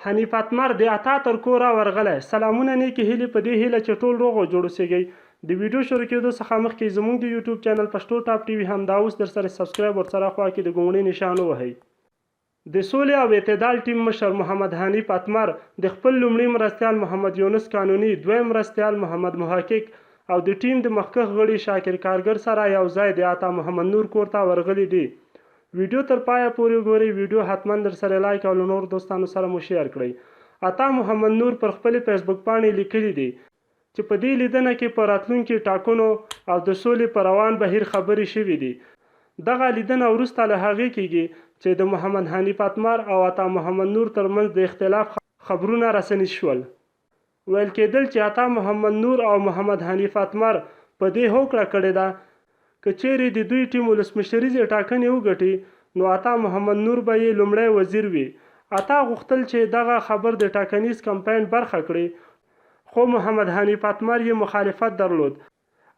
حنیف اتمر د عطا تر کوره ورغلی. سلامونه نیکې هیلې په دې هیله چې ټول روغ او جوړ اوسېږئ. د ویډیو شروع کېدو څخه مخکې زموږ د یوټیوب چینل پښتو ټاپ ټي وي همدا اوس در سره سبسکرایب ورسره خوا کې د ګونګړې نشان ووهئ. د سولې او اعتدال ټیم مشر محمد حنیف اتمر د خپل لومړي مرستیال محمد یونس قانوني، دویم مرستیال محمد محقق او د ټیم د مخکښ غړي شاکر کارګر سره یو ځای د عطا محمد نور کور ته ورغلي دي. ویډیو تر پایه پورې وګورئ. ویډیو حتما در سره لایک او له نورو دوستانو سره مو شیر کړئ. عطا محمد نور پر خپل فیسبوک پاڼې لیکلي دي چې په دې لیدنه کې په راتلونکي ټاکنو او د سولې په روان بهیر خبرې شوې دي. دغه لیدنه وروسته له هغې کېږي چې د محمد حنیف اتمر او عطا محمد نور ترمنځ د اختلاف خبرونه رسنیز شول. ویل کېدل چې عطا محمد نور او محمد حنیف اتمر په دې هوکړه کړې ده که چیرې د دوی ټیم ولسمشریزې ټاکنې وګټي نو عطا محمد نور به یې لومړی وزیر وي. عطا غوښتل چې دغه خبر د ټاکنیز کمپاین برخه کړي، خو محمد حنیف اتمر یې مخالفت درلود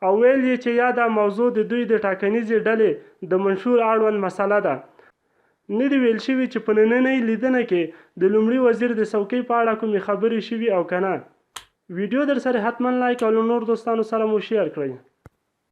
او ویل یې چې یا دا موضوع د دوی د ټاکنیزې ډلې د منشور اړوند مسله ده. نه دي ویل شوي چې په نننۍ لیدنه کې د لومړي وزیر د څوکۍ په اړه کومې خبرې شوي او که نه. ویډیو در سره حتما لایک او له نورو دوستانو سره مو شیر کړئ.